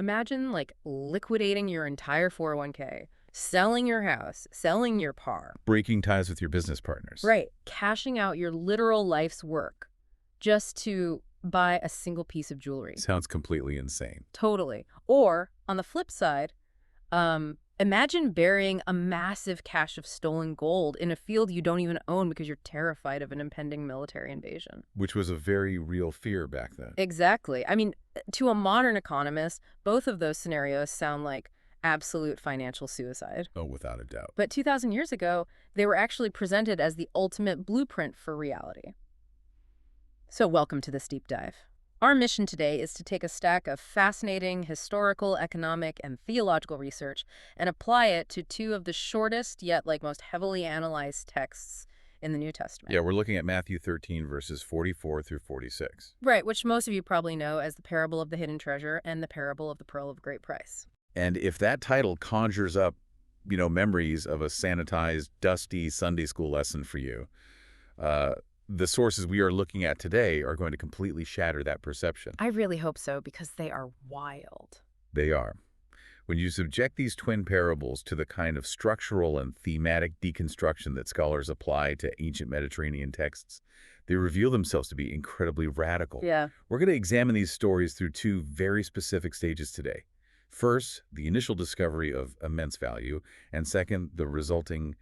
Imagine like liquidating your entire 401k, selling your house, selling your car. Breaking ties with your business partners. Right. Cashing out your literal life's work just to buy a single piece of jewelry. Sounds completely insane. Totally. Or on the flip side, imagine burying a massive cache of stolen gold in a field you don't even own because you're terrified of an impending military invasion. Which was a very real fear back then. Exactly. I mean, to a modern economist, both of those scenarios sound like absolute financial suicide. Oh, without a doubt. But 2,000 years ago, they were actually presented as the ultimate blueprint for reality. So welcome to this deep dive. Our mission today is to take a stack of fascinating historical, economic, and theological research and apply it to two of the shortest yet most heavily analyzed texts in the New Testament. Yeah, we're looking at Matthew 13, verses 44 through 46. Right, which most of you probably know as the parable of the hidden treasure and the parable of the pearl of great price. And if that title conjures up, memories of a sanitized, dusty Sunday school lesson for you, the sources we are looking at today are going to completely shatter that perception. I really hope so, because they are wild. They are. When you subject these twin parables to the kind of structural and thematic deconstruction that scholars apply to ancient Mediterranean texts, they reveal themselves to be incredibly radical. Yeah. We're going to examine these stories through two very specific stages today. First, the initial discovery of immense value, and second, the resulting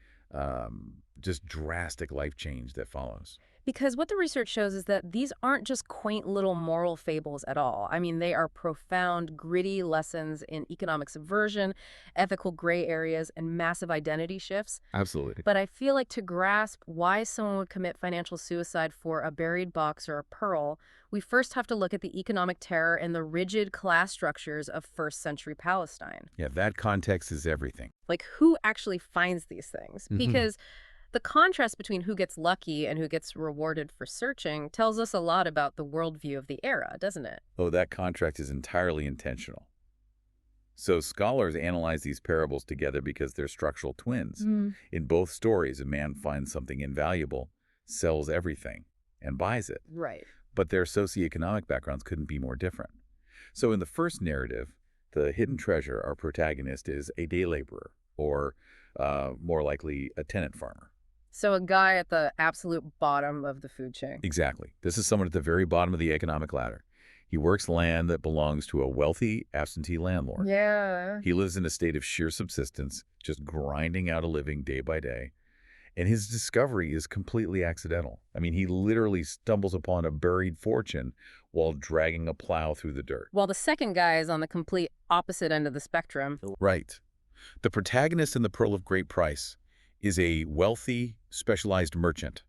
just drastic life change that follows. Because what the research shows is that these aren't just quaint little moral fables at all. I mean, they are profound, gritty lessons in economic subversion, ethical gray areas, and massive identity shifts. Absolutely. But I feel like to grasp why someone would commit financial suicide for a buried box or a pearl, we first have to look at the economic terror and the rigid class structures of first-century Palestine. Yeah, that context is everything. Like, who actually finds these things? Because the contrast between who gets lucky and who gets rewarded for searching tells us a lot about the worldview of the era, doesn't it? Oh, that contrast is entirely intentional. So scholars analyze these parables together because they're structural twins. In both stories, a man finds something invaluable, sells everything, and buys it. Right. But their socioeconomic backgrounds couldn't be more different. So in the first narrative, the hidden treasure, our protagonist is a day laborer, or more likely a tenant farmer. So a guy at the absolute bottom of the food chain. Exactly. This is someone at the very bottom of the economic ladder. He works land that belongs to a wealthy absentee landlord. Yeah. He lives in a state of sheer subsistence, just grinding out a living day by day. And his discovery is completely accidental. I mean, he literally stumbles upon a buried fortune while dragging a plow through the dirt. While the second guy is on the complete opposite end of the spectrum. Right. The protagonist in The Pearl of Great Price is a wealthy, specialized merchant.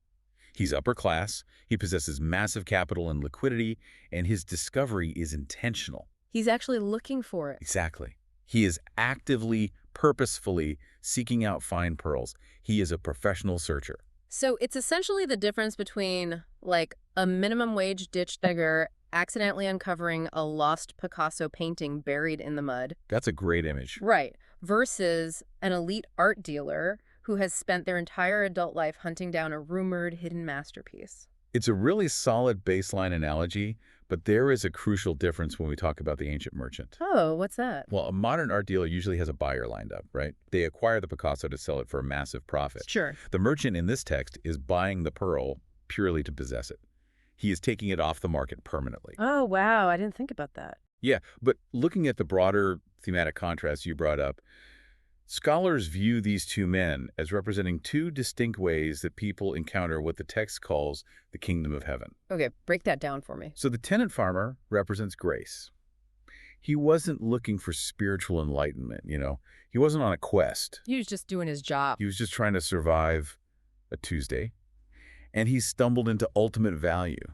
He's upper class, he possesses massive capital and liquidity, and his discovery is intentional. He's actually looking for it. Exactly. He is actively, purposefully seeking out fine pearls. He is a professional searcher. So it's essentially the difference between, like, a minimum wage ditch digger accidentally uncovering a lost Picasso painting buried in the mud. That's a great image. Right. Versus an elite art dealer who has spent their entire adult life hunting down a rumored hidden masterpiece. It's a really solid baseline analogy, but there is a crucial difference when we talk about the ancient merchant. Oh, what's that? Well, a modern art dealer usually has a buyer lined up, right? They acquire the Picasso to sell it for a massive profit. Sure. The merchant in this text is buying the pearl purely to possess it. He is taking it off the market permanently. Oh, wow. I didn't think about that. Yeah, but looking at the broader thematic contrast you brought up, scholars view these two men as representing two distinct ways that people encounter what the text calls the kingdom of heaven. Okay, break that down for me. So the tenant farmer represents grace. He wasn't looking for spiritual enlightenment, He wasn't on a quest. He was just doing his job. He was just trying to survive a Tuesday. And he stumbled into ultimate value.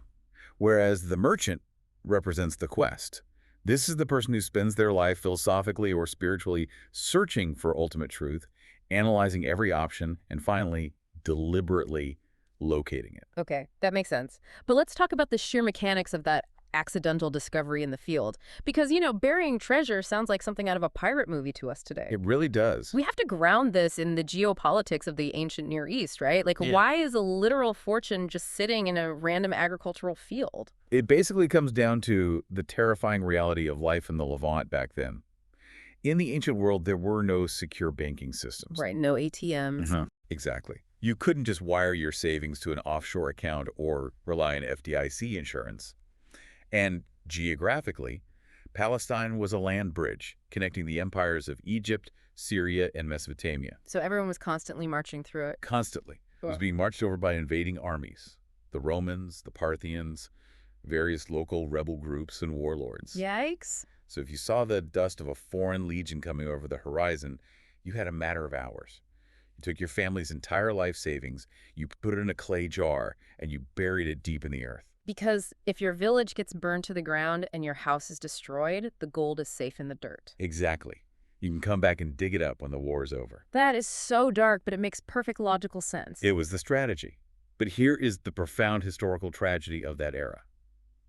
Whereas the merchant represents the quest. This is the person who spends their life philosophically or spiritually searching for ultimate truth, analyzing every option, and finally, deliberately locating it. Okay, that makes sense. But let's talk about the sheer mechanics of that accidental discovery in the field. Because, burying treasure sounds like something out of a pirate movie to us today. It really does. We have to ground this in the geopolitics of the ancient Near East, right? Like, Yeah. why is a literal fortune just sitting in a random agricultural field? It basically comes down to the terrifying reality of life in the Levant back then. In the ancient world, there were no secure banking systems. Right, no ATMs. Exactly. You couldn't just wire your savings to an offshore account or rely on FDIC insurance. And geographically, Palestine was a land bridge connecting the empires of Egypt, Syria, and Mesopotamia. So everyone was constantly marching through it. Constantly. It was being marched over by invading armies. The Romans, the Parthians, various local rebel groups and warlords. Yikes. So if you saw the dust of a foreign legion coming over the horizon, you had a matter of hours. You took your family's entire life savings, you put it in a clay jar, and you buried it deep in the earth. Because if your village gets burned to the ground and your house is destroyed, the gold is safe in the dirt. Exactly. You can come back and dig it up when the war is over. That is so dark, but it makes perfect logical sense. It was the strategy. But here is the profound historical tragedy of that era.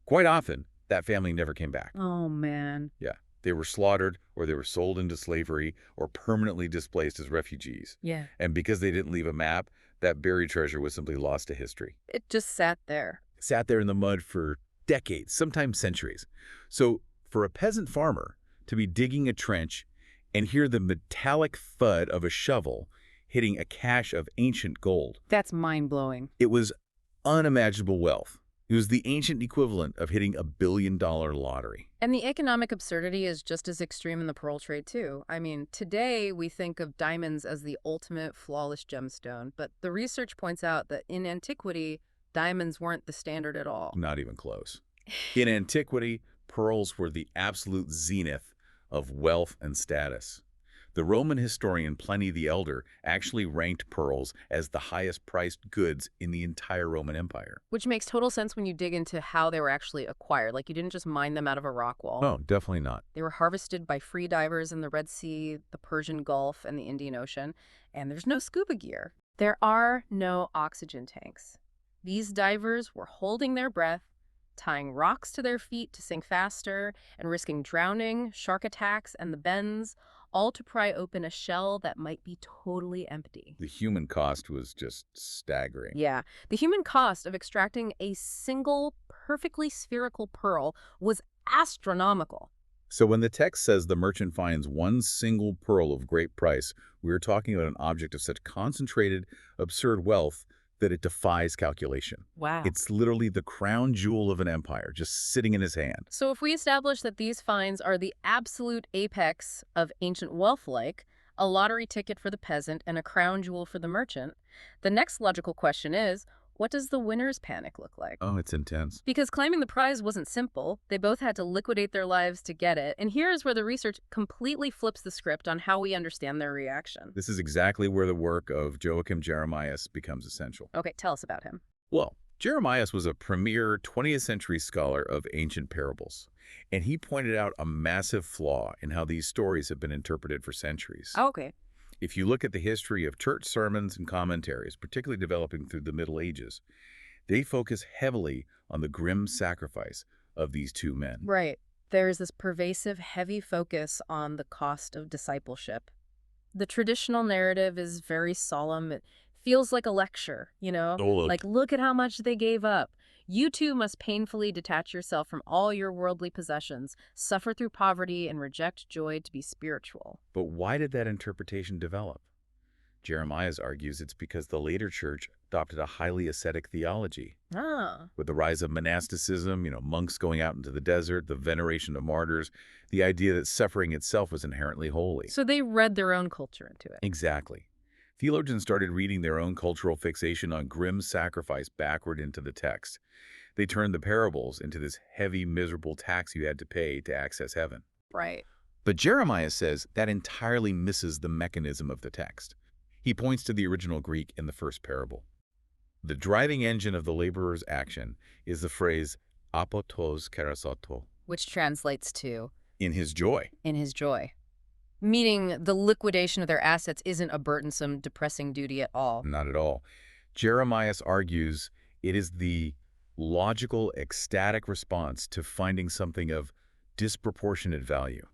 Quite often, that family never came back. Oh, man. Yeah. They were slaughtered, or they were sold into slavery, or permanently displaced as refugees. Yeah. And because they didn't leave a map, that buried treasure was simply lost to history. It just sat there. It sat there in the mud for decades, sometimes centuries. So for a peasant farmer to be digging a trench and hear the metallic thud of a shovel hitting a cache of ancient gold, That's mind-blowing. it was unimaginable wealth. It was the ancient equivalent of hitting a billion-dollar lottery. And the economic absurdity is just as extreme in the pearl trade, too. I mean, today we think of diamonds as the ultimate flawless gemstone, but the research points out that in antiquity, diamonds weren't the standard at all. Not even close. In antiquity, pearls were the absolute zenith of wealth and status. The Roman historian Pliny the Elder actually ranked pearls as the highest-priced goods in the entire Roman Empire. Which makes total sense when you dig into how they were actually acquired. Like, you didn't just mine them out of a rock wall. Oh, definitely not. They were harvested by free divers in the Red Sea, the Persian Gulf, and the Indian Ocean. And there's no scuba gear. There are no oxygen tanks. These divers were holding their breath, tying rocks to their feet to sink faster, and risking drowning, shark attacks, and the bends, all to pry open a shell that might be totally empty. The human cost was just staggering. Yeah, the human cost of extracting a single perfectly spherical pearl was astronomical. So when the text says the merchant finds one single pearl of great price, we're talking about an object of such concentrated, absurd wealth that it defies calculation. Wow. It's literally the crown jewel of an empire, just sitting in his hand. So if we establish that these finds are the absolute apex of ancient wealth, like a lottery ticket for the peasant and a crown jewel for the merchant, the next logical question is, what does the winner's panic look like? Oh, it's intense. Because claiming the prize wasn't simple. They both had to liquidate their lives to get it. And here's where the research completely flips the script on how we understand their reaction. This is exactly where the work of Joachim Jeremias becomes essential. Okay, tell us about him. Well, Jeremias was a premier 20th century scholar of ancient parables, and he pointed out a massive flaw in how these stories have been interpreted for centuries. Okay. If you look at the history of church sermons and commentaries, particularly developing through the Middle Ages, they focus heavily on the grim sacrifice of these two men. Right. There is this pervasive, heavy focus on the cost of discipleship. The traditional narrative is very solemn. It feels like a lecture, Like, look at how much they gave up. You too must painfully detach yourself from all your worldly possessions, suffer through poverty, and reject joy to be spiritual. But why did that interpretation develop? Jeremias argues it's because the later church adopted a highly ascetic theology. Ah. With the rise of monasticism, monks going out into the desert, the veneration of martyrs, the idea that suffering itself was inherently holy. So they read their own culture into it. Exactly. Theologians started reading their own cultural fixation on grim sacrifice backward into the text. They turned the parables into this heavy, miserable tax you had to pay to access heaven. Right. But Jeremiah says that entirely misses the mechanism of the text. He points to the original Greek in the first parable. The driving engine of the laborer's action is the phrase apotos kerasoto, Which translates to in his joy. in his joy. Meaning the liquidation of their assets isn't a burdensome, depressing duty at all. Not at all. Jeremias argues it is the logical, ecstatic response to finding something of disproportionate value.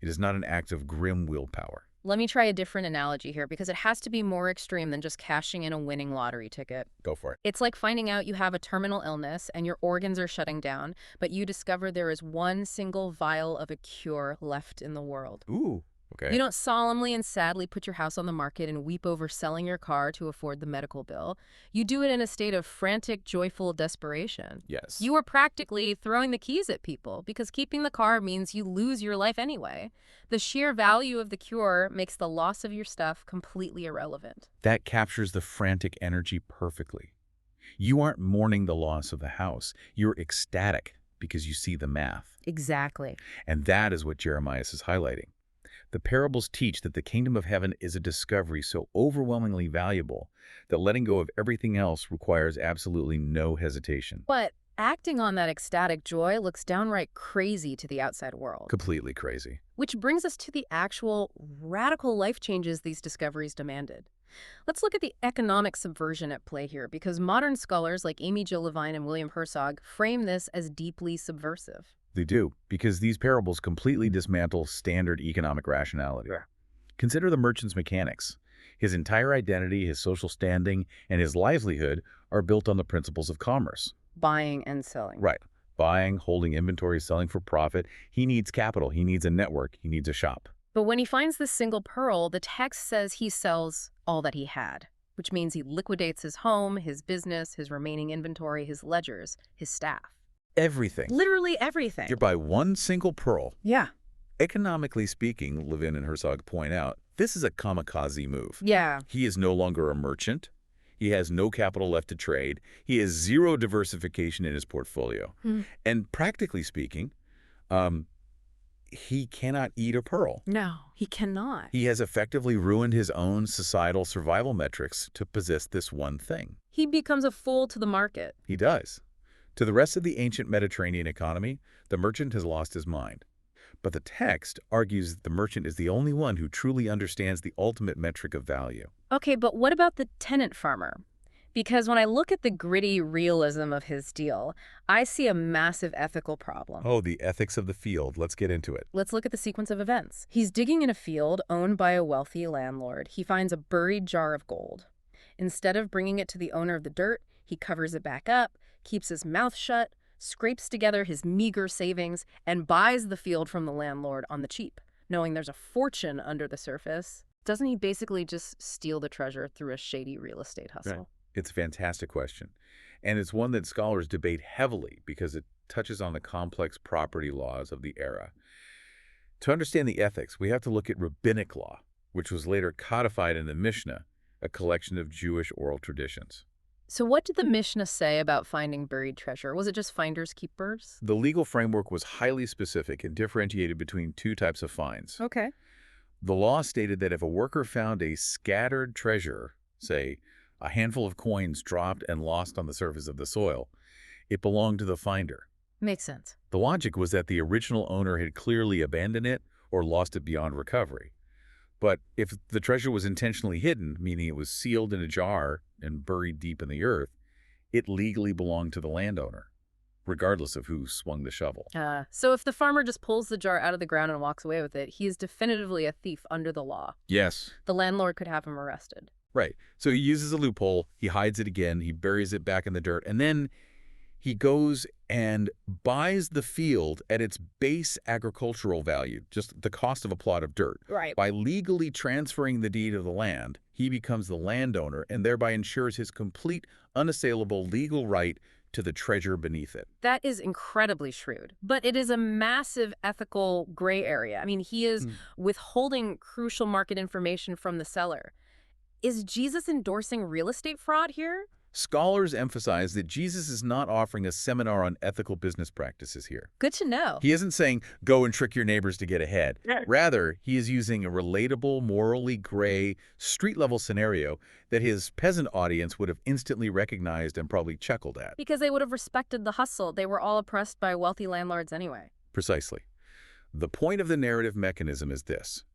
It is not an act of grim willpower. Let me try a different analogy here because it has to be more extreme than just cashing in a winning lottery ticket. Go for it. It's like finding out you have a terminal illness and your organs are shutting down, but you discover there is one single vial of a cure left in the world. Ooh, okay. You don't solemnly and sadly put your house on the market and weep over selling your car to afford the medical bill. You do it in a state of frantic, joyful desperation. Yes. You are practically throwing the keys at people because keeping the car means you lose your life anyway. The sheer value of the cure makes the loss of your stuff completely irrelevant. That captures the frantic energy perfectly. You aren't mourning the loss of the house. You're ecstatic because you see the math. Exactly. And that is what Jeremiah is highlighting. The parables teach that the kingdom of heaven is a discovery so overwhelmingly valuable that letting go of everything else requires absolutely no hesitation. But acting on that ecstatic joy looks downright crazy to the outside world. Completely crazy. Which brings us to the actual radical life changes these discoveries demanded. Let's look at the economic subversion at play here, because modern scholars like Amy Jill Levine and William Herzog frame this as deeply subversive. They do, because these parables completely dismantle standard economic rationality. Sure. Consider the merchant's mechanics. His entire identity, his social standing, and his livelihood are built on the principles of commerce. Buying and selling. Right. Buying, holding inventory, selling for profit. He needs capital. He needs a network. He needs a shop. But when he finds this single pearl, the text says he sells all that he had, which means he liquidates his home, his business, his remaining inventory, his ledgers, his staff. Everything. Literally everything. You buy one single pearl. Yeah. Economically speaking, Levin and Herzog point out, this is a kamikaze move. Yeah. He is no longer a merchant. He has no capital left to trade. He has zero diversification in his portfolio. And practically speaking, he cannot eat a pearl. No, he cannot. He has effectively ruined his own societal survival metrics to possess this one thing. He becomes a fool to the market. He does. To the rest of the ancient Mediterranean economy, the merchant has lost his mind. But the text argues that the merchant is the only one who truly understands the ultimate metric of value. Okay, but what about the tenant farmer? Because when I look at the gritty realism of his deal, I see a massive ethical problem. Oh, the ethics of the field. Let's get into it. Let's look at the sequence of events. He's digging in a field owned by a wealthy landlord. He finds a buried jar of gold. Instead of bringing it to the owner of the dirt, he covers it back up, keeps his mouth shut, scrapes together his meager savings, and buys the field from the landlord on the cheap, knowing there's a fortune under the surface. Doesn't he basically just steal the treasure through a shady real estate hustle? Right. It's a fantastic question. And it's one that scholars debate heavily because it touches on the complex property laws of the era. To understand the ethics, we have to look at rabbinic law, which was later codified in the Mishnah, a collection of Jewish oral traditions. So what did the Mishnah say about finding buried treasure? Was it just finders keepers? The legal framework was highly specific and differentiated between two types of finds. Okay. The law stated that if a worker found a scattered treasure, say a handful of coins dropped and lost on the surface of the soil, it belonged to the finder. Makes sense. The logic was that the original owner had clearly abandoned it or lost it beyond recovery. But if the treasure was intentionally hidden, meaning it was sealed in a jar and buried deep in the earth, it legally belonged to the landowner, regardless of who swung the shovel. So if the farmer just pulls the jar out of the ground and walks away with it, he is definitively a thief under the law. Yes. The landlord could have him arrested. Right. So he uses a loophole, he hides it again, he buries it back in the dirt, and then he goes and buys the field at its base agricultural value, just the cost of a plot of dirt. Right. By legally transferring the deed of the land, he becomes the landowner and thereby ensures his complete, unassailable legal right to the treasure beneath it. That is incredibly shrewd, but it is a massive ethical gray area. I mean, he is withholding crucial market information from the seller. Is Jesus endorsing real estate fraud here? Scholars emphasize that Jesus is not offering a seminar on ethical business practices here. Good to know. He isn't saying, go and trick your neighbors to get ahead. Rather, he is using a relatable, morally gray, street-level scenario that his peasant audience would have instantly recognized and probably chuckled at. Because they would have respected the hustle. They were all oppressed by wealthy landlords anyway. Precisely. The point of the narrative mechanism is this.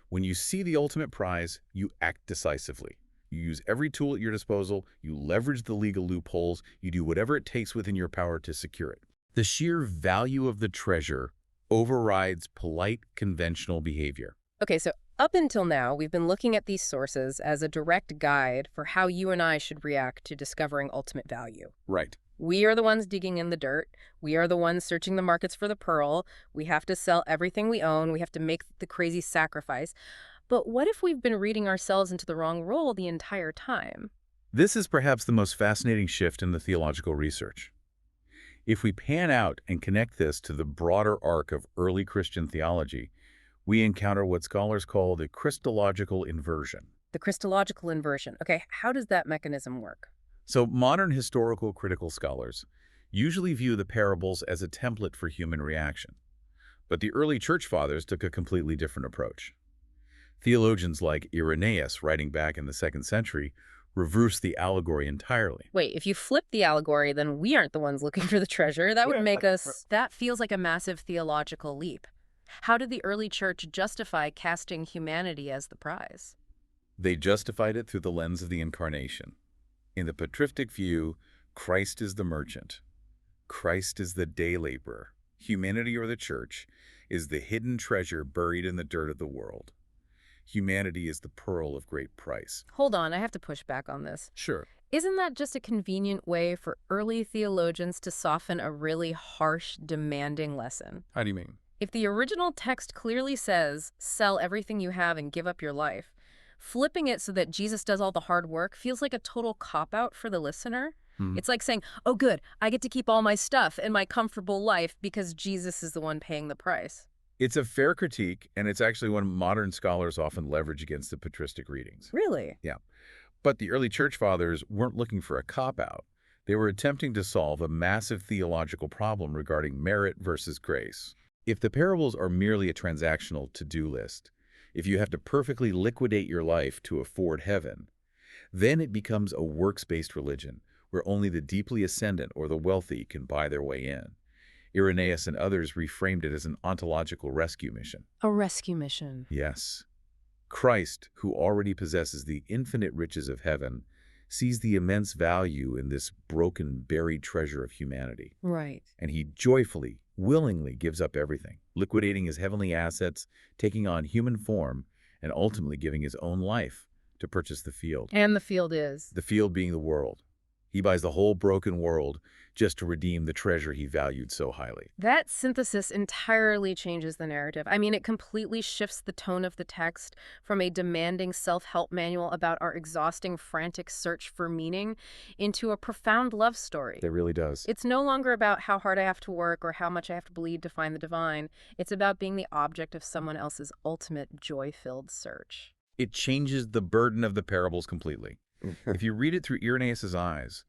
When you see the ultimate prize, you act decisively. You use every tool at your disposal, you leverage the legal loopholes, you do whatever it takes within your power to secure it. The sheer value of the treasure overrides polite, conventional behavior. Okay, so up until now, we've been looking at these sources as a direct guide for how you and I should react to discovering ultimate value. Right. We are the ones digging in the dirt. We are the ones searching the markets for the pearl. We have to sell everything we own. We have to make the crazy sacrifice. But what if we've been reading ourselves into the wrong role the entire time? This is perhaps the most fascinating shift in the theological research. If we pan out and connect this to the broader arc of early Christian theology, we encounter what scholars call the Christological inversion. The Christological inversion. Okay, how does that mechanism work? So modern historical critical scholars usually view the parables as a template for human reaction. But the early church fathers took a completely different approach. Theologians like Irenaeus, writing back in the 2nd century, reversed the allegory entirely. Wait, if you flip the allegory, then we aren't the ones looking for the treasure. That would make us... That feels like a massive theological leap. How did the early church justify casting humanity as the prize? They justified it through the lens of the incarnation. In the patristic view, Christ is the merchant. Christ is the day laborer. Humanity, or the church, is the hidden treasure buried in the dirt of the world. Humanity is the pearl of great price. Hold on, I have to push back on this. Sure. Isn't that just a convenient way for early theologians to soften a really harsh, demanding lesson? How do you mean? If the original text clearly says, sell everything you have and give up your life, flipping it so that Jesus does all the hard work feels like a total cop-out for the listener. It's like saying, oh good, I get to keep all my stuff and my comfortable life because Jesus is the one paying the price. It's a fair critique, and it's actually one modern scholars often leverage against the patristic readings. Really? Yeah. But the early church fathers weren't looking for a cop-out. They were attempting to solve a massive theological problem regarding merit versus grace. If the parables are merely a transactional to-do list, if you have to perfectly liquidate your life to afford heaven, then it becomes a works-based religion where only the deeply ascendant or the wealthy can buy their way in. Irenaeus and others reframed it as an ontological rescue mission. A rescue mission. Yes. Christ, who already possesses the infinite riches of heaven, sees the immense value in this broken, buried treasure of humanity. Right. And he joyfully, willingly gives up everything, liquidating his heavenly assets, taking on human form, and ultimately giving his own life to purchase the field. And the field is? The field being the world. He buys the whole broken world just to redeem the treasure he valued so highly. That synthesis entirely changes the narrative. I mean, it completely shifts the tone of the text from a demanding self-help manual about our exhausting, frantic search for meaning into a profound love story. It really does. It's no longer about how hard I have to work or how much I have to bleed to find the divine. It's about being the object of someone else's ultimate joy-filled search. It changes the burden of the parables completely. If you read it through Irenaeus' eyes,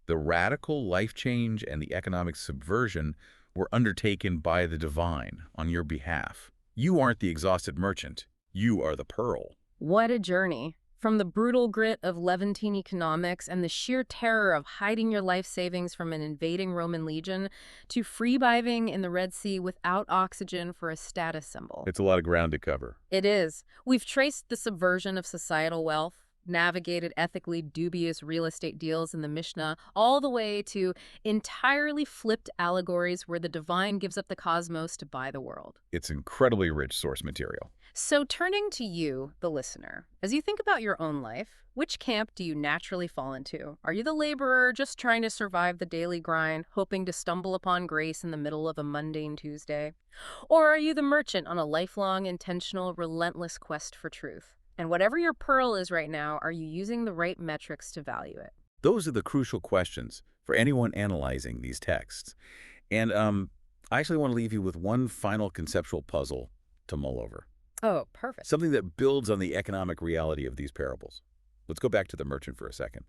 the radical life change and the economic subversion were undertaken by the divine on your behalf. You aren't the exhausted merchant. You are the pearl. What a journey. From the brutal grit of Levantine economics and the sheer terror of hiding your life savings from an invading Roman legion to free-diving in the Red Sea without oxygen for a status symbol. It's a lot of ground to cover. It is. We've traced the subversion of societal wealth, navigated ethically dubious real estate deals in the Mishnah, all the way to entirely flipped allegories where the divine gives up the cosmos to buy the world. It's incredibly rich source material. So turning to you, the listener, as you think about your own life, which camp do you naturally fall into? Are you the laborer just trying to survive the daily grind, hoping to stumble upon grace in the middle of a mundane Tuesday? Or are you the merchant on a lifelong, intentional, relentless quest for truth? And whatever your pearl is right now, are you using the right metrics to value it? Those are the crucial questions for anyone analyzing these texts. And I actually want to leave you with one final conceptual puzzle to mull over. Oh, perfect. Something that builds on the economic reality of these parables. Let's go back to the merchant for a second.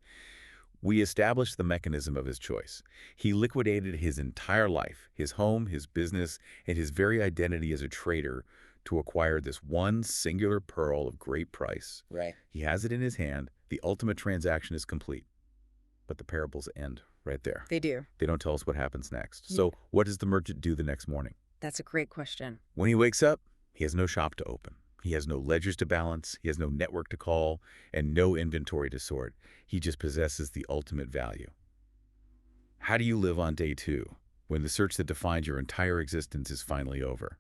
We established the mechanism of his choice. He liquidated his entire life, his home, his business, and his very identity as a trader to acquire this one singular pearl of great price. Right. He has it in his hand. The ultimate transaction is complete. But the parables end right there. They do. They don't tell us what happens next. So what does the merchant do the next morning? That's a great question. When he wakes up, he has no shop to open. He has no ledgers to balance, he has no network to call, and no inventory to sort. He just possesses the ultimate value. How do you live on day two, when the search that defined your entire existence is finally over?